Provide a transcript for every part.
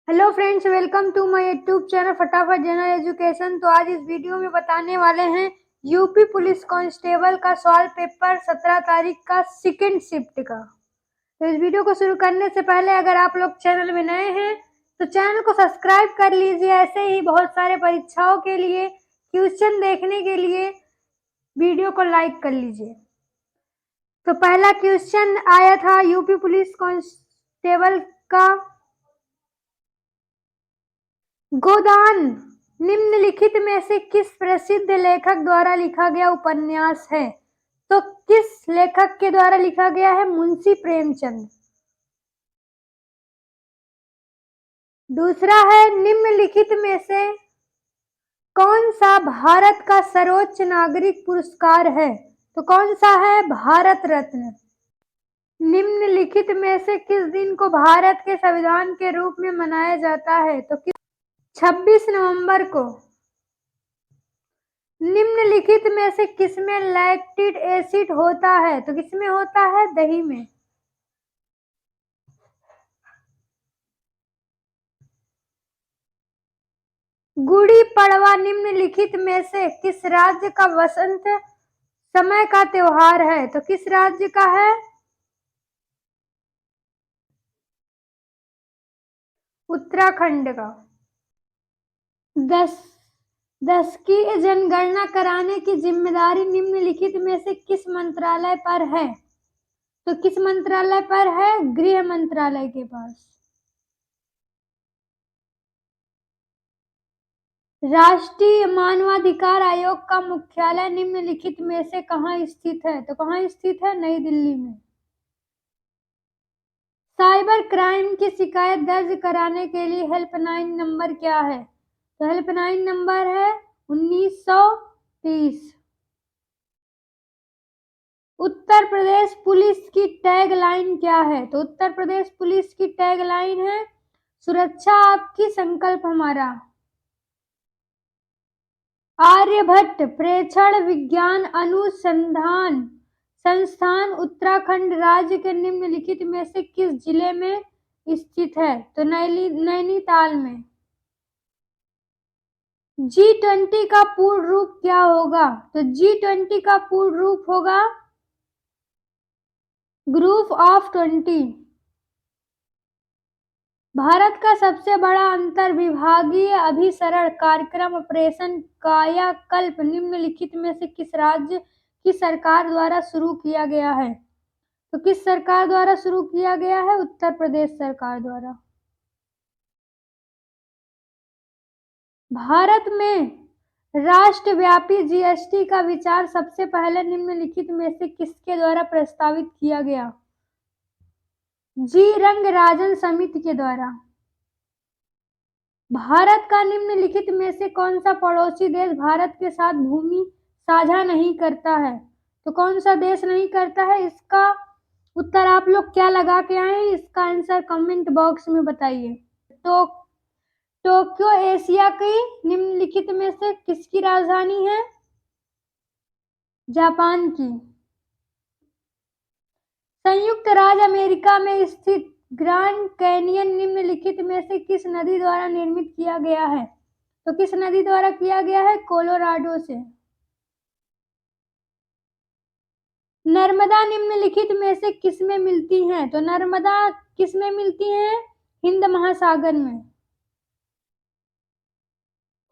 Hello friends, welcome to my YouTube channel Fatafat General Education. तो आज इस वीडियो में बताने वाले हैं यूपी पुलिस कांस्टेबल का सवाल पेपर 17 तारीख का सेकंड शिफ्ट का। तो इस वीडियो को शुरू करने से पहले अगर आप लोग चैनल में नए हैं तो चैनल को सब्सक्राइब कर लीजिए। ऐसे ही बहुत सारे परीक्षाओं के लिए क्वेश्चन देखने के लिए वीडियो को लाइक कर लीजिए। तो पहला क्वेश्चन आया था यूपी पुलिस कांस्टेबल का, गोदान निम्नलिखित में से किस प्रसिद्ध लेखक द्वारा लिखा गया उपन्यास है? तो किस लेखक के द्वारा लिखा गया है? मुंशी प्रेमचंद। दूसरा है, निम्नलिखित में से कौन सा भारत का सर्वोच्च नागरिक पुरस्कार है? तो कौन सा है? भारत रत्न। निम्नलिखित में से किस दिन को भारत के संविधान के रूप में मनाया जाता है? तो 26 नवंबर को। निम्नलिखित में से किसमें लैक्टिक एसिड होता है? तो किसमें होता है? दही में। गुड़ी पड़वा निम्नलिखित में से किस राज्य का वसंत समय का त्योहार है? तो किस राज्य का है? उत्तराखंड का। दस दस की जनगणना कराने की जिम्मेदारी निम्नलिखित में से किस मंत्रालय पर है? तो किस मंत्रालय पर है? गृह मंत्रालय के पास। राष्ट्रीय मानवाधिकार आयोग का मुख्यालय निम्नलिखित में से कहाँ स्थित है? तो कहाँ स्थित है? नई दिल्ली में। साइबर क्राइम की शिकायत दर्ज कराने के लिए हेल्पलाइन नंबर क्या है? तो हेल्पलाइन नंबर है 1930। उत्तर प्रदेश पुलिस की टैग लाइन क्या है? तो उत्तर प्रदेश पुलिस की टैग लाइन है, सुरक्षा आपकी संकल्प हमारा। आर्यभट्ट प्रेक्षण विज्ञान अनुसंधान संस्थान उत्तराखंड राज्य के निम्नलिखित में से किस जिले में स्थित है? तो नैनीताल में। G20 का पूर्ण रूप क्या होगा? तो G20 का पूर्ण रूप होगा ग्रुप ऑफ 20। भारत का सबसे बड़ा अंतर विभागीय अभिसरण कार्यक्रम ऑपरेशन कायाकल्प निम्नलिखित में से किस राज्य की सरकार द्वारा शुरू किया गया है? तो किस सरकार द्वारा शुरू किया गया है? उत्तर प्रदेश सरकार द्वारा। भारत में राष्ट्रव्यापी जीएसटी का विचार सबसे पहले निम्नलिखित में से किसके द्वारा प्रस्तावित किया गया? जी रंगराजन समिति के द्वारा। भारत का निम्नलिखित में से कौन सा पड़ोसी देश भारत के साथ भूमि साझा नहीं करता है? तो कौन सा देश नहीं करता है? इसका उत्तर आप लोग क्या लगा के आए हैं? इसका आंसर कमेंट बॉक्स में बताइए। तो टोक्यो एशिया की निम्नलिखित में से किसकी राजधानी है? जापान की। संयुक्त राज्य अमेरिका में स्थित ग्रैंड कैनियन निम्नलिखित में से किस नदी द्वारा निर्मित किया गया है? तो किस नदी द्वारा किया गया है? कोलोराडो से। नर्मदा निम्नलिखित में से किसमें मिलती हैं? तो नर्मदा किसमें मिलती हैं? हिंद महासागर में।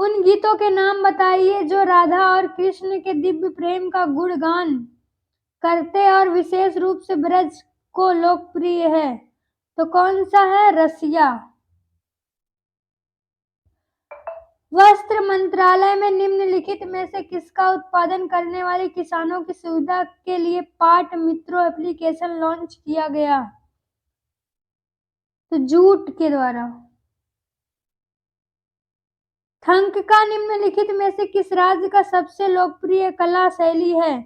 उन गीतों के नाम बताइए जो राधा और कृष्ण के दिव्य प्रेम का गुणगान करते और विशेष रूप से ब्रज को लोकप्रिय है। तो कौन सा है? रसिया। वस्त्र मंत्रालय में निम्नलिखित में से किसका उत्पादन करने वाले किसानों की सुविधा के लिए पाट मित्रों एप्लीकेशन लॉन्च किया गया? तो जूट के द्वारा। थंका निम्नलिखित में से किस राज्य का सबसे लोकप्रिय कला शैली है?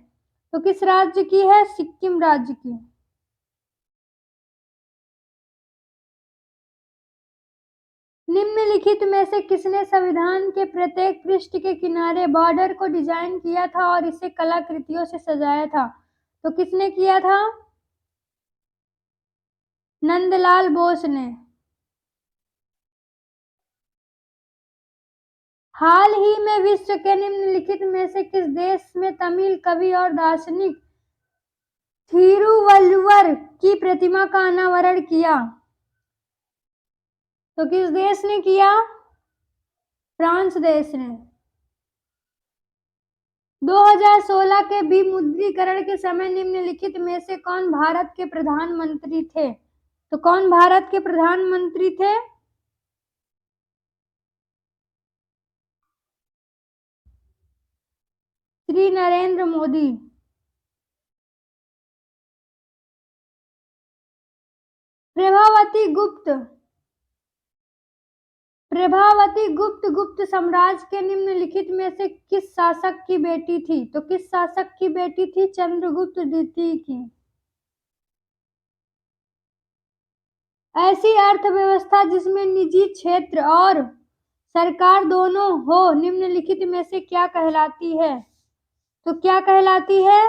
तो किस राज्य की है? सिक्किम राज्य की। निम्नलिखित में से किसने संविधान के प्रत्येक पृष्ठ के किनारे बॉर्डर को डिजाइन किया था और इसे कलाकृतियों से सजाया था? तो किसने किया था? नंदलाल बोस ने। हाल ही में विश्व के निम्नलिखित में से किस देश में तमिल कवि और दार्शनिक थिरुवल्लुवर की प्रतिमा का अनावरण किया? तो किस देश ने किया? फ्रांस देश ने। 2016 के विमुद्रीकरण के समय निम्नलिखित में से कौन भारत के प्रधानमंत्री थे? तो कौन भारत के प्रधानमंत्री थे? श्री नरेंद्र मोदी। प्रभावती गुप्त गुप्त साम्राज्य के निम्नलिखित में से किस शासक की बेटी थी? तो किस शासक की बेटी थी? चंद्रगुप्त द्वितीय की। ऐसी अर्थव्यवस्था जिसमें निजी क्षेत्र और सरकार दोनों हो निम्नलिखित में से क्या कहलाती है? तो क्या कहलाती है?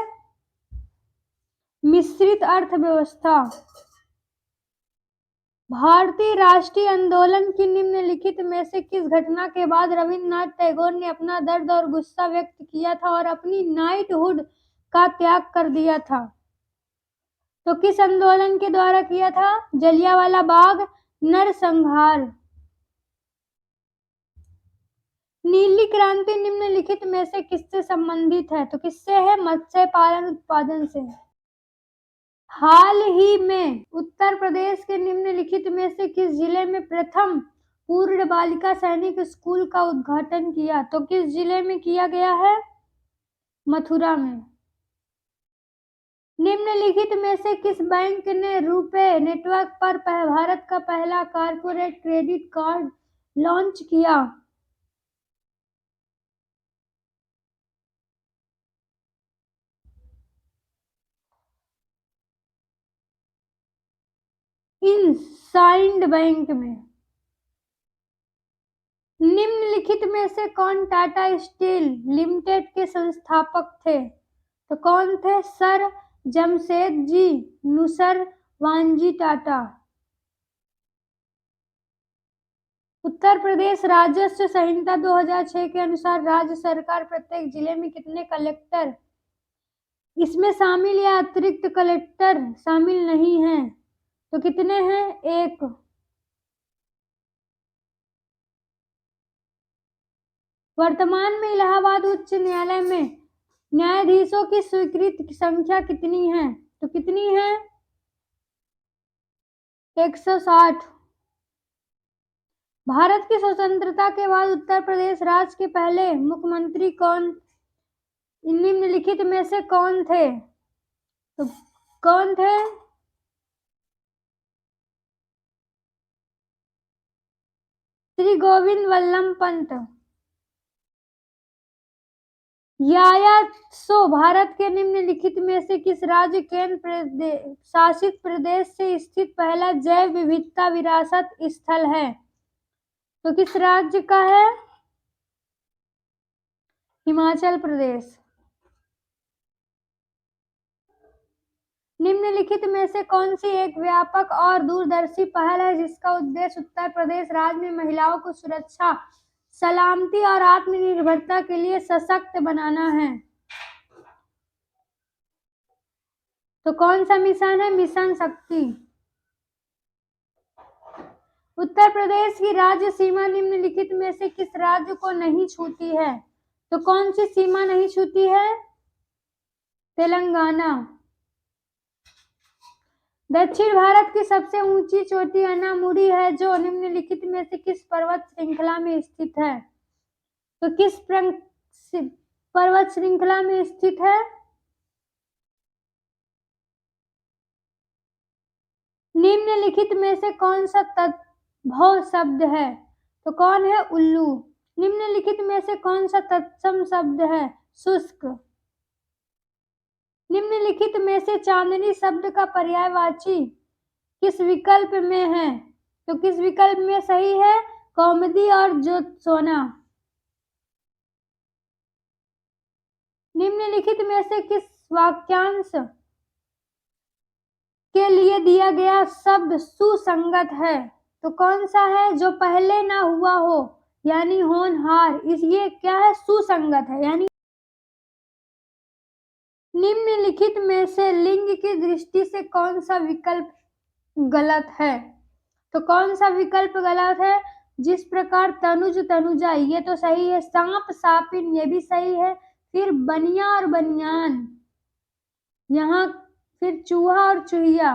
मिश्रित अर्थव्यवस्था। भारतीय राष्ट्रीय आंदोलन की निम्नलिखित में से किस घटना के बाद रविन्द्रनाथ टैगोर ने अपना दर्द और गुस्सा व्यक्त किया था और अपनी नाइटहुड का त्याग कर दिया था? तो किस आंदोलन के द्वारा किया था? जलियांवाला बाग नरसंहार। नीली क्रांति निम्नलिखित में से किससे संबंधित है? तो किससे है? मत्स्य पालन उत्पादन से। हाल ही में उत्तर प्रदेश के निम्नलिखित में से किस जिले में प्रथम पूर्ण बालिका सैनिक स्कूल का उद्घाटन किया? तो किस जिले में किया गया है? मथुरा में। निम्नलिखित में से किस बैंक ने रुपे नेटवर्क पर भारत का पहला कॉर्पोरेट क्रेडिट कार्ड लॉन्च किया? इंडसइंड बैंक में। निम्नलिखित में से कौन टाटा स्टील लिमिटेड के संस्थापक थे? तो कौन थे? सर जमशेदजी नूसरवानजी टाटा। उत्तर प्रदेश राजस्व संहिता 2006 के अनुसार राज्य सरकार प्रत्येक जिले में कितने कलेक्टर इसमें शामिल या अतिरिक्त कलेक्टर शामिल नहीं हैं? तो कितने हैं? 1। वर्तमान में इलाहाबाद उच्च न्यायालय में न्यायाधीशों की स्वीकृत संख्या कितनी है? तो कितनी है? 160। भारत की स्वतंत्रता के बाद उत्तर प्रदेश राज्य के पहले मुख्यमंत्री कौन निम्नलिखित में से कौन थे? तो कौन थे? श्री गोविंद वल्लभ पंत। यायात्सो भारत के निम्नलिखित में से किस राज्य केंद्र शासित प्रदेश से स्थित पहला जैव विविधता विरासत स्थल है? तो किस राज्य का है? हिमाचल प्रदेश। निम्नलिखित में से कौन सी एक व्यापक और दूरदर्शी पहल है जिसका उद्देश्य उत्तर प्रदेश राज्य में महिलाओं को सुरक्षा, सलामती और आत्मनिर्भरता के लिए सशक्त बनाना है? तो कौन सा मिशन है? मिशन शक्ति। उत्तर प्रदेश की राज्य सीमा निम्नलिखित में से किस राज्य को नहीं छूती है? तो कौन सी सीमा नहीं छूती है? तेलंगाना। दक्षिण भारत की सबसे ऊंची चोटी अनामुडी है जो निम्नलिखित में से किस पर्वत श्रृंखला में स्थित है? तो किस पर्वत श्रृंखला में स्थित है? निम्नलिखित में से कौन सा तद्भव शब्द है? तो कौन है? उल्लू। निम्नलिखित में से कौन सा तत्सम शब्द है? शुष्क। निम्नलिखित में से चांदनी शब्द का पर्यायवाची किस विकल्प में है? तो किस विकल्प में सही है? कौमुदी और ज्योत्सना। निम्नलिखित में से किस वाक्यांश के लिए दिया गया शब्द सुसंगत है? तो कौन सा है? जो पहले ना हुआ हो यानी होनहार, इस ये क्या है, सुसंगत है। यानी निम्नलिखित में से लिंग की दृष्टि से कौन सा विकल्प गलत है? तो कौन सा विकल्प गलत है? जिस प्रकार तनुज तनुजा, ये तो सही है। सांप सापिन, ये भी सही है। फिर बनिया और बनियान, यहाँ फिर चूहा और चूहिया,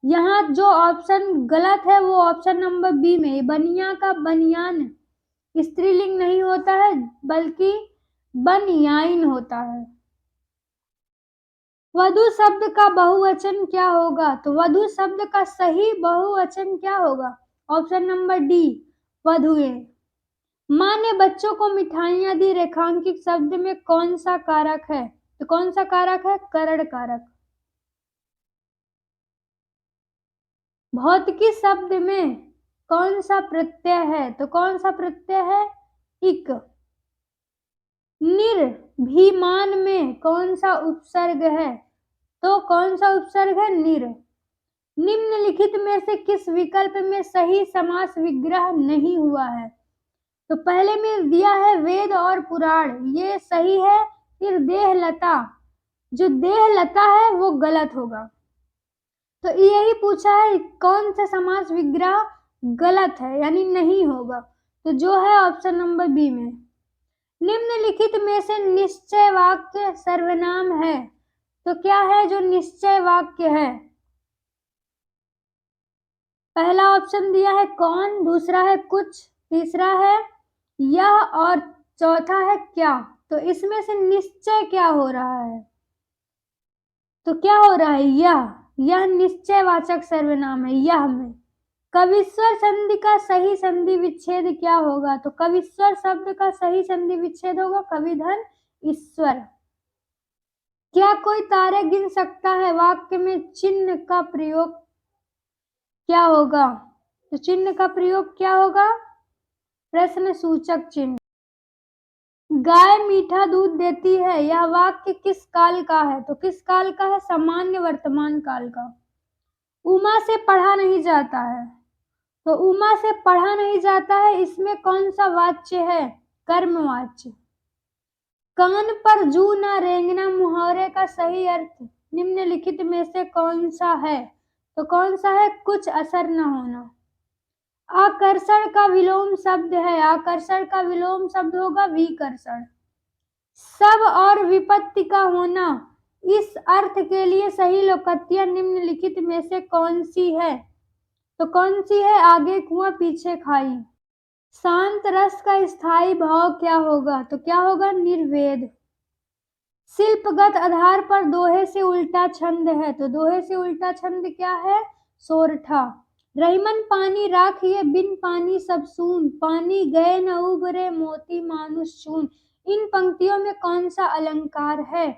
यहाँ जो ऑप्शन गलत है वो ऑप्शन नंबर बी में है। बनिया का बनियान स्त्रीलिंग नहीं होता है, बल्कि बनियाइन होता है। वधु शब्द का बहुवचन क्या होगा? तो वधु शब्द का सही बहुवचन क्या होगा? ऑप्शन नंबर डी, वधुएं। माँ ने बच्चों को मिठाइयां दी, रेखांकित शब्द में कौन सा कारक है? तो कौन सा कारक है? करण कारक। भौतिकी शब्द में कौन सा प्रत्यय है? तो कौन सा प्रत्यय है? इक। निर्भिमान में कौन सा उपसर्ग है? तो कौन सा उपसर्ग है? निर। निम्नलिखित में से किस विकल्प में सही समास विग्रह नहीं हुआ है? तो पहले में दिया है वेद और पुराण, ये सही है। फिर देहलता, जो देहलता है वो गलत होगा। तो यही पूछा है कौन सा समास विग्रह गलत है, यानी नहीं होगा। तो जो है ऑप्शन नंबर बी में। निम्नलिखित में से निश्चय वाक्य सर्वनाम है, तो क्या है जो निश्चय वाक्य है? पहला ऑप्शन दिया है कौन, दूसरा है कुछ, तीसरा है यह और चौथा है क्या। तो इसमें से निश्चय क्या हो रहा है? तो क्या हो रहा है? यह निश्चयवाचक सर्वनाम है। यह में कविश्वर संधि का सही संधि विच्छेद क्या होगा? तो कविश्वर शब्द का सही संधि विच्छेद होगा कविधन ईश्वर। क्या कोई तारे गिन सकता है? वाक्य में चिन्ह का प्रयोग क्या होगा? तो चिन्ह का प्रयोग क्या होगा? प्रश्न सूचक चिन्ह। गाय मीठा दूध देती है, यह वाक्य किस काल का है? तो किस काल का है? सामान्य वर्तमान काल का। उमा से पढ़ा नहीं जाता है, तो उमा से पढ़ा नहीं जाता है, इसमें कौन सा वाच्य है? कर्मवाच्य। कान पर जू ना रेंगना मुहावरे का सही अर्थ निम्नलिखित में से कौन सा है? तो कौन सा है? कुछ असर न होना। आकर्षण का विलोम शब्द है, आकर्षण का विलोम शब्द होगा विकर्षण। सब और विपत्ति का होना, इस अर्थ के लिए सही लोकोक्तियां निम्नलिखित में से कौन सी है? तो कौन सी है? आगे कुआं पीछे खाई। शांत रस का स्थायी भाव क्या होगा? तो क्या होगा? निर्वेद। शिल्पगत आधार पर दोहे से उल्टा छंद है, तो दोहे से उल्टा छंद क्या है? सोरठा। रहीमन पानी राखिए बिन पानी सब सून, पानी गए न उबरे मोती मानुष चून। इन पंक्तियों में कौन सा अलंकार है?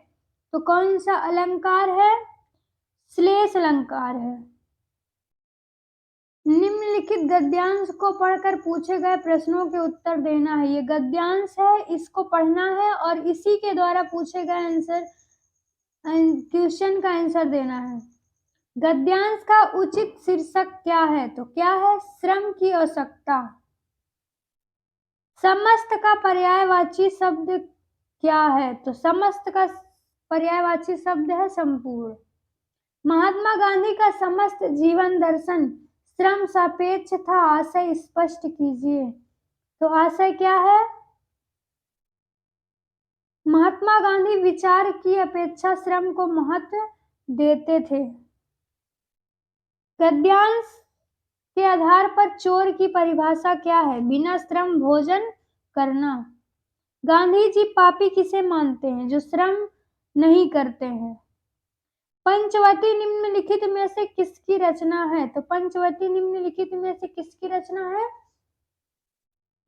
तो कौन सा अलंकार है? श्लेष अलंकार है। निम्नलिखित गद्यांश को पढ़कर पूछे गए प्रश्नों के उत्तर देना है। ये गद्यांश है, इसको पढ़ना है और इसी के द्वारा पूछे गए आंसर क्वेश्चन का आंसर देना है। गद्यांश का उचित शीर्षक क्या है? तो क्या है? श्रम की आवश्यकता। समस्त का पर्यायवाची शब्द क्या है? तो समस्त का पर्यायवाची शब्द है संपूर्ण। महात्मा गांधी का समस्त जीवन दर्शन श्रम सापेक्ष था, आशय स्पष्ट कीजिए। तो आशय क्या है? महात्मा गांधी विचार की अपेक्षा श्रम को महत्व देते थे। गद्यांश के आधार पर चोर की परिभाषा क्या है? बिना श्रम भोजन करना। गांधी जी पापी किसे मानते हैं? जो श्रम नहीं करते हैं। पंचवटी निम्नलिखित में से किसकी रचना है? तो पंचवटी निम्नलिखित में से किसकी रचना है?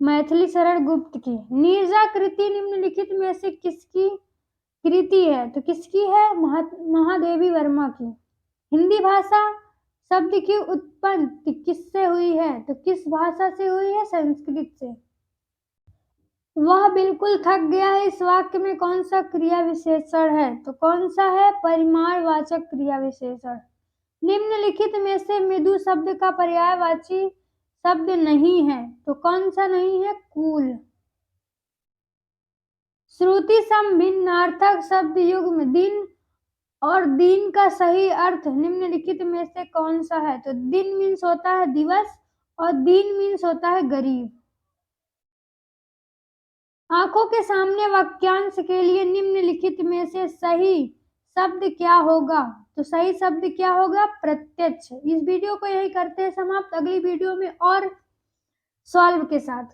मैथिली शरण गुप्त की। नीरजा कृति निम्नलिखित में से किसकी कृति है? तो किसकी है? महादेवी वर्मा की। हिंदी भाषा शब्द की उत्पत्ति किससे हुई है? तो किस भाषा से हुई है? संस्कृत से। वह बिल्कुल थक गया है, इस वाक्य में कौन सा क्रिया विशेषण है? तो कौन सा है? परिमाणवाचक क्रिया विशेषण। निम्नलिखित में से मृदु शब्द का पर्यायवाची शब्द नहीं है, तो कौन सा नहीं है? कूल। श्रुति सम भिन्नार्थक शब्द युग्म दिन और दिन का सही अर्थ निम्नलिखित में से कौन सा है? तो दिन मीन्स होता है दिवस और दिन मीन्स होता है गरीब। आंखों के सामने वाक्यांश के लिए निम्नलिखित में से सही शब्द क्या होगा? तो सही शब्द क्या होगा? प्रत्यक्ष। इस वीडियो को यही करते हैं समाप्त, अगली वीडियो में और सॉल्व के साथ।